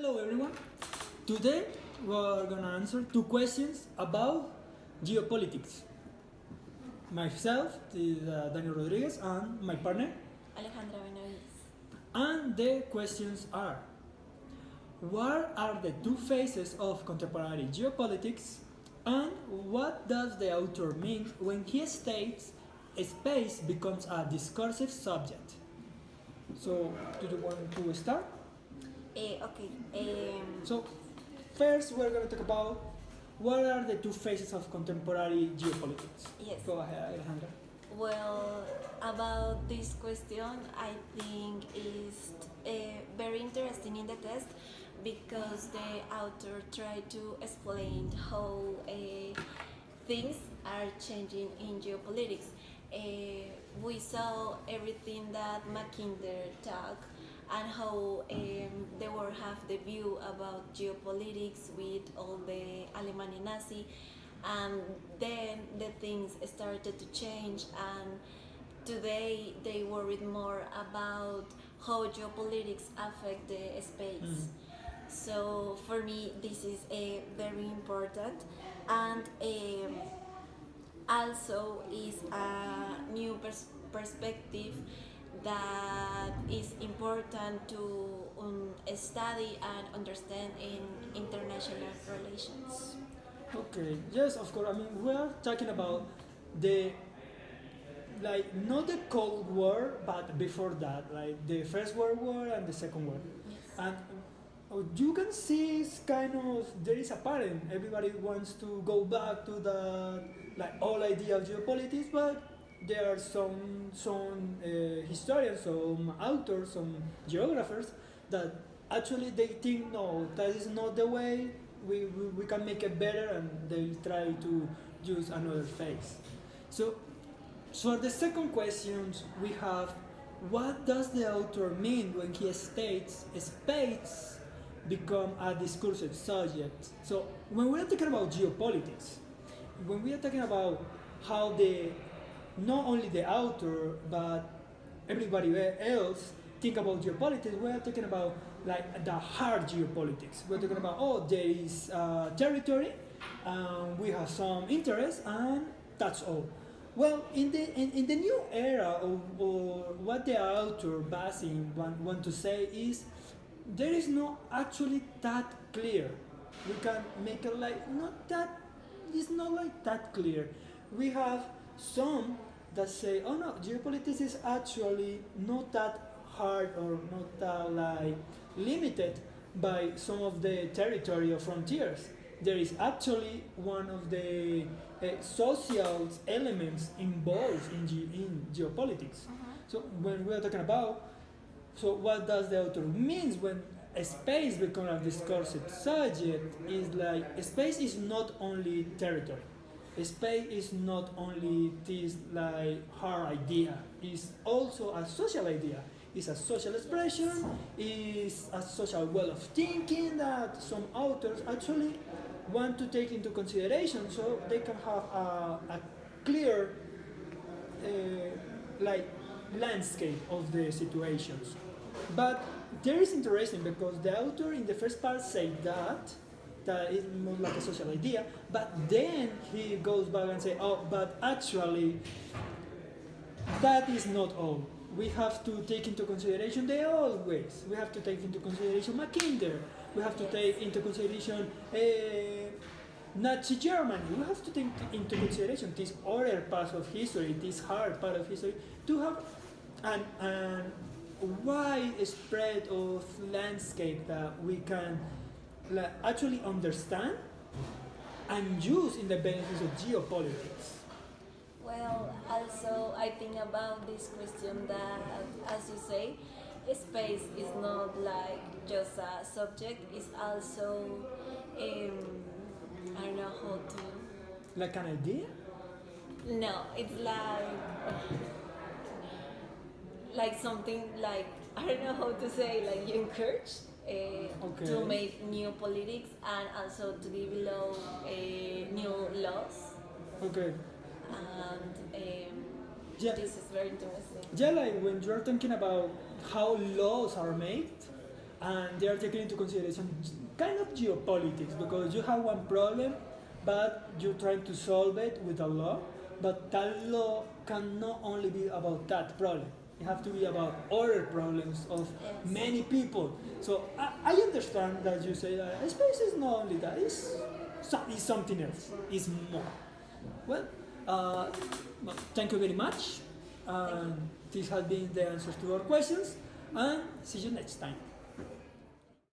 Hello everyone. Today we're gonna answer two questions about geopolitics. Myself is Daniel Rodriguez and my partner. Alejandra Benavides. And the questions are: what are the two phases of contemporary geopolitics? And what does the author mean when he states space becomes a discursive subject? So, do you want to start? Okay. So, first we're going to talk about what are the two phases of contemporary geopolitics. Yes. Go ahead, Alejandra. Well, about this question, I think is very interesting in the text because the author tried to explain how things are changing in geopolitics. We saw everything that Mackinder talked and how the world have the view about geopolitics with all the Alemania Nazi, and then the things started to change, and today they worried more about how geopolitics affect the space. So for me this is very important, and also is a new perspective that is important to study and understand in international relations. Okay, yes, of course. I mean, we are talking about the, like, not the Cold War, but before that, like the First World War and the Second World. Yes. And you can see it's kind of, there is a pattern. Everybody wants to go back to the, like, whole idea of geopolitics, but there are some historians, some authors, some geographers that actually they think no, that is not the way. We can make it better, and they try to use another phase. So for the second question, we have: what does the author mean when he states space become a discursive subject? So when we are talking about geopolitics, when we are talking about how the, not only the author but everybody else think about geopolitics, we are talking about like the hard geopolitics. We're talking about, oh, there is territory, we have some interest, and that's all. Well, in the new era, or what the author Basim want to say is, there is not actually that clear. We can make it like not that. It's not like that clear. We have some that say, oh no, geopolitics is actually not that hard or not that like limited by some of the territory or frontiers. There is actually one of the social elements involved in geopolitics. So when we are talking about, so what does the author means when a space becomes a discursive subject is like, space is not only territory. Space is not only this like hard idea. It's also a social idea. It's a social expression. It's a social way of thinking that some authors actually want to take into consideration, so they can have a clear like landscape of the situations. But there is interesting because the author in the first part said that is more like a social idea, but then he goes back and say, oh, but actually that is not all. We have to take into consideration the old ways. We have to take into consideration Mackinder. We have to take into consideration Nazi Germany. We have to take into consideration this other part of history, this hard part of history, to have an wide spread of landscape that we can actually understand and use in the benefits of geopolitics. Well, also I think about this question that, as you say, space is not like just a subject. It's also I don't know how to. Like an idea? No, it's like something like, I don't know how to say, like you encourage to make new politics and also to develop new laws. Okay. And Yeah. this is very interesting. Yeah, like when you're thinking about how laws are made, and they are taking into consideration kind of geopolitics, because you have one problem, but you're trying to solve it with a law, but that law can not only be about that problem. It have to be about other problems of Yes. many people. So I understand that you say that space is not only that, it's something else, it's more. Well, well, thank you very much. Thank you. This has been the answers to our questions, and see you next time.